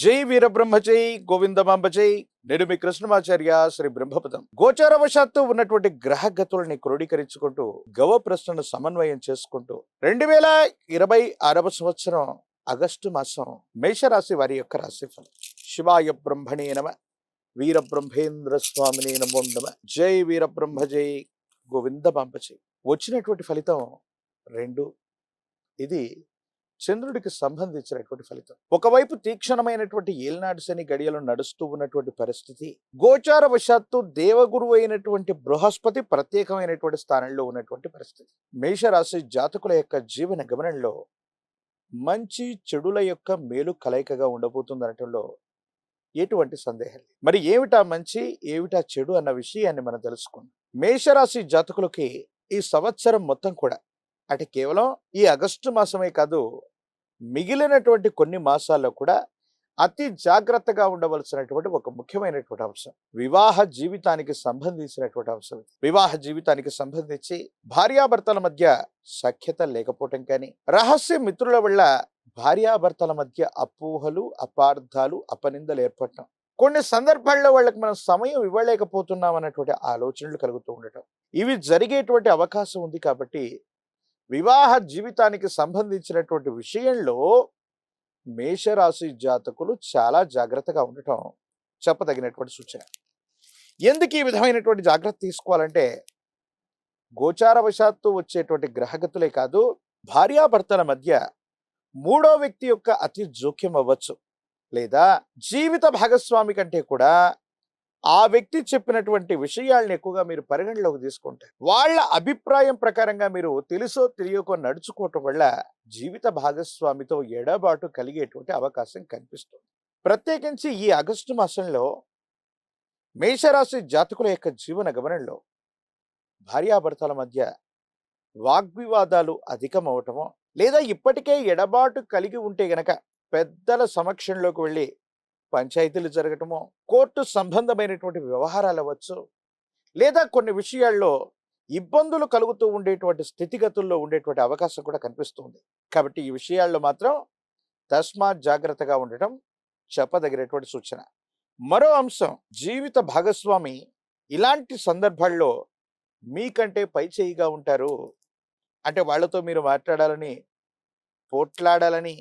జై వీరబ్రహ్మ జై గోవిందమాంబ జై. నేను మీ కృష్ణమాచార్య శ్రీ బ్రహ్మపదం. గోచారవశాత్తు ఉన్నటువంటి గ్రహగతుల్ని క్రోడీకరించుకుంటూ గవ ప్రశ్నను సమన్వయం చేసుకుంటూ 2026వ సంవత్సరం ఆగస్టు మాసం మేషరాశి వారి యొక్క రాశిఫలం. శివాయ బ్రహ్మణే నమ, వీరబ్రహ్మేంద్ర స్వామిని నమో నమ. జై వీరబ్రహ్మ జై గోవిందమాంబ జై. వచ్చినటువంటి ఫలితం 2. ఇది చంద్రుడికి సంబంధించినటువంటి ఫలితం. ఒకవైపు తీక్షణమైనటువంటి ఏలినాడు శని గడియలు నడుస్తూ ఉన్నటువంటి పరిస్థితి, గోచార వశాత్తు దేవగురువు అయినటువంటి బృహస్పతి ప్రత్యేకమైనటువంటి స్థానంలో ఉన్నటువంటి పరిస్థితి. మేషరాశి జాతకుల యొక్క జీవన గమనంలో మంచి చెడుల యొక్క మేలు కలయికగా ఉండబోతుంది అనటంలో ఎటువంటి సందేహం లేదు. మరి ఏమిటా మంచి ఏమిటా చెడు అన్న విషయాన్ని మనం తెలుసుకుందాం. మేషరాశి జాతకులకి ఈ సంవత్సరం మొత్తం కూడా, అంటే కేవలం ఈ ఆగస్టు మాసమే కాదు, మిగిలినటువంటి కొన్ని మాసాల్లో కూడా అతి జాగ్రత్తగా ఉండవలసినటువంటి ఒక ముఖ్యమైనటువంటి అంశం వివాహ జీవితానికి సంబంధించినటువంటి అంశం. వివాహ జీవితానికి సంబంధించి భార్యాభర్తల మధ్య సఖ్యత లేకపోవటం కానీ, రహస్య మిత్రుల వల్ల భార్యాభర్తల మధ్య అపోహలు, అపార్థాలు, అపనిందలు ఏర్పడటం, కొన్ని సందర్భాల్లో వాళ్ళకి మనం సమయం ఇవ్వలేకపోతున్నాం అన్నటువంటి ఆలోచనలు కలుగుతూ ఉండటం, ఇవి జరిగేటువంటి అవకాశం ఉంది. కాబట్టి వివాహ జీవితానికి సంబంధించినటువంటి విషయంలో మేషరాశి జాతకులు చాలా జాగ్రత్తగా ఉండటం చెప్పదగినటువంటి సూచన. ఎందుకు ఈ విధమైనటువంటి జాగ్రత్త తీసుకోవాలంటే, గోచారవశాత్తు వచ్చేటువంటి గ్రహగతులే కాదు, భార్యాభర్తల మధ్య మూడో వ్యక్తి యొక్క అతి జోక్యం అవ్వచ్చు, లేదా జీవిత భాగస్వామి కంటే కూడా ఆ వ్యక్తి చెప్పినటువంటి విషయాలను ఎక్కువగా మీరు పరిగణలోకి తీసుకుంటే, వాళ్ళ అభిప్రాయం ప్రకారంగా మీరు తెలుసో తెలియకో నడుచుకోవటం వల్ల జీవిత భాగస్వామితో ఎడబాటు కలిగేటువంటి అవకాశం కనిపిస్తుంది. ప్రత్యేకించి ఈ ఆగస్టు మాసంలో మేషరాశి జాతకుల యొక్క జీవన గమనంలో భార్యాభర్తల మధ్య వాగ్వివాదాలు అధికమవటమో, లేదా ఇప్పటికే ఎడబాటు కలిగి ఉంటే గనక పెద్దల సమక్షంలోకి వెళ్ళి పంచాయతీలు జరగటమో, కోర్టు సంబంధమైనటువంటి వ్యవహారాలు అవ్వచ్చు, లేదా కొన్ని విషయాల్లో ఇబ్బందులు కలుగుతూ ఉండేటువంటి స్థితిగతుల్లో ఉండేటువంటి అవకాశం కూడా కనిపిస్తుంది. కాబట్టి ఈ విషయాల్లో మాత్రం తస్మాత్ జాగ్రత్తగా ఉండటం చెప్పదగినటువంటి సూచన. మరో అంశం, జీవిత భాగస్వామి ఇలాంటి సందర్భాల్లో మీకంటే పైచేయిగా ఉంటారు. అంటే వాళ్ళతో మీరు మాట్లాడాలని, పోట్లాడాలని,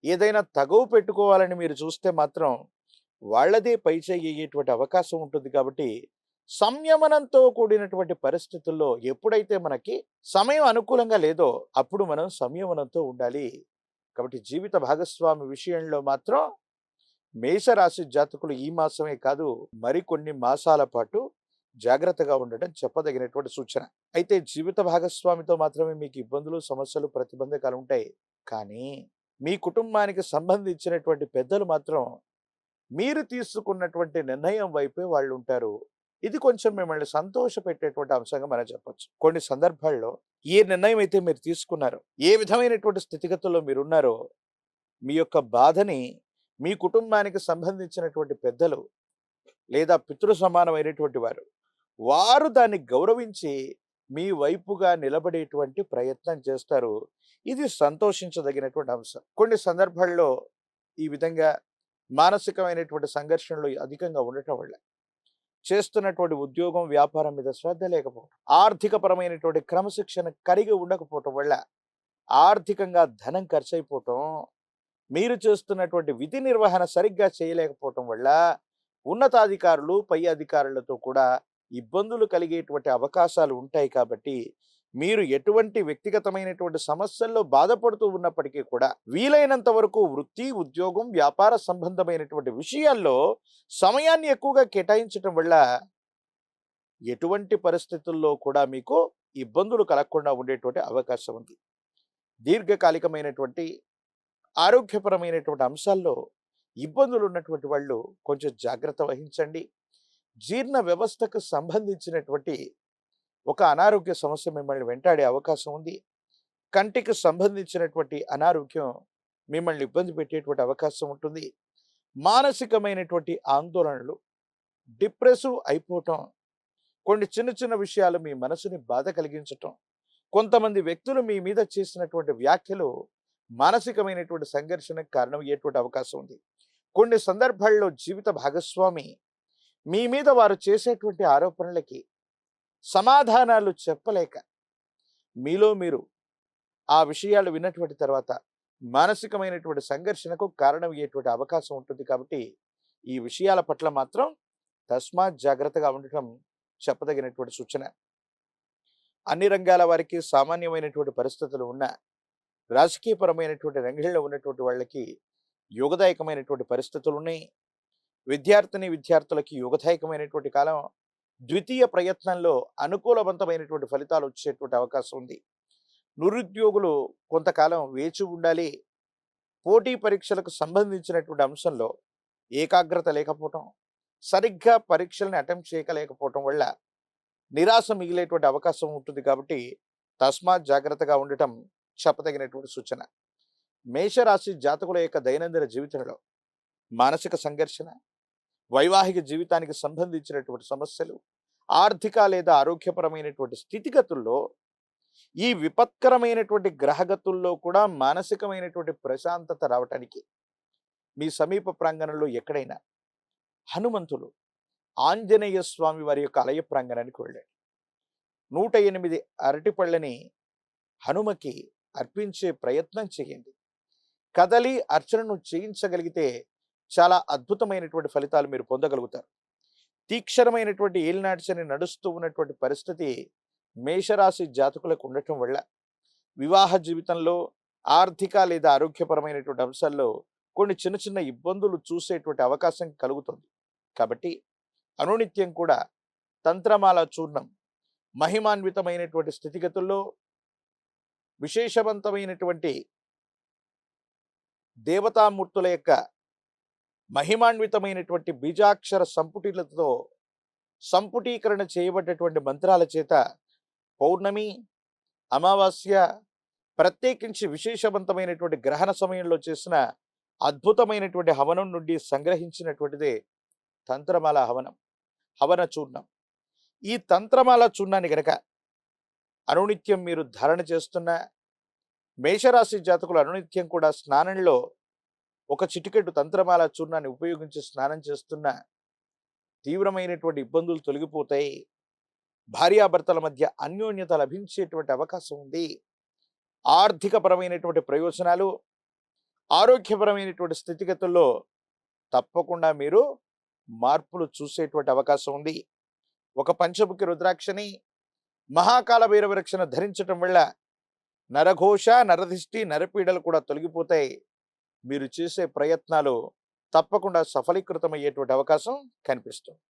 ఏదైనా తగవు పెట్టుకోవాలని మీరు చూస్తే మాత్రం వాళ్ళదే పైచేయి అయ్యేటువంటి అవకాశం ఉంటుంది. కాబట్టి సంయమనంతో కూడినటువంటి పరిస్థితుల్లో ఎప్పుడైతే మనకి సమయం అనుకూలంగా లేదో అప్పుడు మనం సంయమనంతో ఉండాలి. కాబట్టి జీవిత భాగస్వామి విషయంలో మాత్రం మేషరాశి జాతకులు ఈ మాసమే కాదు, మరికొన్ని మాసాల పాటు జాగ్రత్తగా ఉండటం చెప్పదగినటువంటి సూచన. అయితే జీవిత భాగస్వామితో మాత్రమే మీకు ఇబ్బందులు, సమస్యలు, ప్రతిబంధకాలు ఉంటాయి. కానీ మీ కుటుంబానికి సంబంధించినటువంటి పెద్దలు మాత్రం మీరు తీసుకున్నటువంటి నిర్ణయం వైపే వాళ్ళు ఉంటారు. ఇది కొంచెం మిమ్మల్ని సంతోష పెట్టేటువంటి అంశంగా మనం చెప్పొచ్చు. కొన్ని సందర్భాల్లో ఏ నిర్ణయం అయితే మీరు తీసుకున్నారో, ఏ విధమైనటువంటి స్థితిగతుల్లో మీరున్నారో, మీ యొక్క బాధని మీ కుటుంబానికి సంబంధించినటువంటి పెద్దలు లేదా పితృ సమానమైనటువంటి వారు దాన్ని గౌరవించి మీ వైపుగా నిలబడేటువంటి ప్రయత్నం చేస్తారు. ఇది సంతోషించదగినటువంటి అంశం. కొన్ని సందర్భాల్లో ఈ విధంగా మానసికమైనటువంటి సంఘర్షణలు అధికంగా ఉండటం వల్ల, చేస్తున్నటువంటి ఉద్యోగం, వ్యాపారం మీద శ్రద్ధ లేకపోవడం, ఆర్థికపరమైనటువంటి క్రమశిక్షణ కలిగి ఉండకపోవటం వల్ల ఆర్థికంగా ధనం ఖర్చు అయిపోవటం, మీరు చేస్తున్నటువంటి విధి నిర్వహణ సరిగ్గా చేయలేకపోవటం వల్ల ఉన్నతాధికారులు, పై అధికారులతో కూడా ఇబ్బందులు కలిగేటువంటి అవకాశాలు ఉంటాయి. కాబట్టి మీరు ఎటువంటి వ్యక్తిగతమైనటువంటి సమస్యల్లో బాధపడుతూ ఉన్నప్పటికీ కూడా వీలైనంత వరకు వృత్తి, ఉద్యోగం, వ్యాపార సంబంధమైనటువంటి విషయాల్లో సమయాన్ని ఎక్కువగా కేటాయించటం వల్ల ఎటువంటి పరిస్థితుల్లో కూడా మీకు ఇబ్బందులు కలగకుండా ఉండేటువంటి అవకాశం ఉంది. దీర్ఘకాలికమైనటువంటి ఆరోగ్యపరమైనటువంటి అంశాల్లో ఇబ్బందులు ఉన్నటువంటి వాళ్ళు కొంచెం జాగ్రత్త వహించండి. జీర్ణ వ్యవస్థకు సంబంధించినటువంటి ఒక అనారోగ్య సమస్య మిమ్మల్ని వెంటాడే అవకాశం ఉంది. కంటికి సంబంధించినటువంటి అనారోగ్యం మిమ్మల్ని ఇబ్బంది పెట్టేటువంటి అవకాశం ఉంటుంది. మానసికమైనటువంటి ఆందోళనలు, డిప్రెసివ్ అయిపోవటం, కొన్ని చిన్న చిన్న విషయాలు మీ మనసుని బాధ కలిగించటం, కొంతమంది వ్యక్తులు మీ మీద చేసినటువంటి వ్యాఖ్యలు మానసికమైనటువంటి సంఘర్షణకు కారణమయ్యేటువంటి అవకాశం ఉంది. కొన్ని సందర్భాల్లో జీవిత భాగస్వామి మీ మీద వారు చేసేటువంటి ఆరోపణలకి సమాధానాలు చెప్పలేక మీలో మీరు ఆ విషయాలు విన్నటువంటి తర్వాత మానసికమైనటువంటి సంఘర్షణకు కారణమయ్యేటువంటి అవకాశం ఉంటుంది. కాబట్టి ఈ విషయాల పట్ల మాత్రం తస్మాత్ జాగ్రత్తగా ఉండటం చెప్పదగినటువంటి సూచన. అన్ని రంగాల వారికి సామాన్యమైనటువంటి పరిస్థితులు ఉన్న రాజకీయపరమైనటువంటి రంగంలో ఉన్నటువంటి వాళ్ళకి యోగదాయకమైనటువంటి పరిస్థితులు ఉన్నాయి. విద్యార్థులకి యోగదాయకమైనటువంటి కాలం. ద్వితీయ ప్రయత్నంలో అనుకూలవంతమైనటువంటి ఫలితాలు వచ్చేటువంటి అవకాశం ఉంది. నిరుద్యోగులు కొంతకాలం వేచి ఉండాలి. పోటీ పరీక్షలకు సంబంధించినటువంటి అంశంలో ఏకాగ్రత లేకపోవటం, సరిగ్గా పరీక్షల్ని అటెంప్ట్ చేయలేకపోవటం వల్ల నిరాశ మిగిలేటువంటి అవకాశం ఉంటుంది. కాబట్టి తస్మాత్ జాగ్రత్తగా ఉండటం చెప్పదగినటువంటి సూచన. మేషరాశి జాతకుల యొక్క దైనందిన జీవితంలో మానసిక సంఘర్షణ, వైవాహిక జీవితానికి సంబంధించినటువంటి సమస్యలు, ఆర్థిక లేదా ఆరోగ్యపరమైనటువంటి స్థితిగతుల్లో ఈ విపత్కరమైనటువంటి గ్రహగతుల్లో కూడా మానసికమైనటువంటి ప్రశాంతత రావటానికి మీ సమీప ప్రాంగణంలో ఎక్కడైనా హనుమంతులు, ఆంజనేయ స్వామి వారి యొక్క ఆలయ ప్రాంగణానికి వెళ్ళండి. 108 అరటిపళ్ళని హనుమకి అర్పించే ప్రయత్నం చేయండి. కదలి అర్చనను చేయించగలిగితే చాలా అద్భుతమైనటువంటి ఫలితాలు మీరు పొందగలుగుతారు. తీక్షణమైనటువంటి ఏలినాటి శని నడుస్తూ ఉన్నటువంటి పరిస్థితి మేషరాశి జాతకులకు ఉండటం వల్ల వివాహ జీవితంలో, ఆర్థిక లేదా ఆరోగ్యపరమైనటువంటి అంశాల్లో కొన్ని చిన్న చిన్న ఇబ్బందులు చూసేటువంటి అవకాశం కలుగుతుంది. కాబట్టి అనునిత్యం కూడా తంత్రమాల చూర్ణం మహిమాన్వితమైనటువంటి స్థితిగతుల్లో విశేషవంతమైనటువంటి దేవతామూర్తుల యొక్క మహిమాన్వితమైనటువంటి బీజాక్షర సంపుటిలతో సంపుటీకరణ చేయబడ్డటువంటి మంత్రాల చేత పౌర్ణమి, అమావాస్య, ప్రత్యేకించి విశేషవంతమైనటువంటి గ్రహణ సమయంలో చేసిన అద్భుతమైనటువంటి హవనం నుండి సంగ్రహించినటువంటిదే తంత్రమాల హవన చూర్ణం. ఈ తంత్రమాల చూర్ణాన్ని గనక అనునిత్యం మీరు ధారణ చేస్తున్న మేషరాశి జాతకులు అనునిత్యం కూడా స్నానంలో ఒక చిటికెడు తంత్రమాల చూర్ణాన్ని ఉపయోగించి స్నానం చేస్తున్న తీవ్రమైనటువంటి ఇబ్బందులు తొలగిపోతాయి. భార్యాభర్తల మధ్య అన్యోన్యత లభించేటువంటి అవకాశం ఉంది. ఆర్థికపరమైనటువంటి ప్రయోజనాలు, ఆరోగ్యపరమైనటువంటి స్థితిగతుల్లో తప్పకుండా మీరు మార్పులు చూసేటువంటి అవకాశం ఉంది. ఒక పంచముఖి రుద్రాక్షని, మహాకాల భైరవ రక్షణ ధరించటం వల్ల నరఘోష, నరదిష్టి, నరపీడలు కూడా తొలగిపోతాయి. మీరు చేసే ప్రయత్నాలు తప్పకుండా సఫలీకృతమయ్యేటువంటి అవకాశం కనిపిస్తుంది.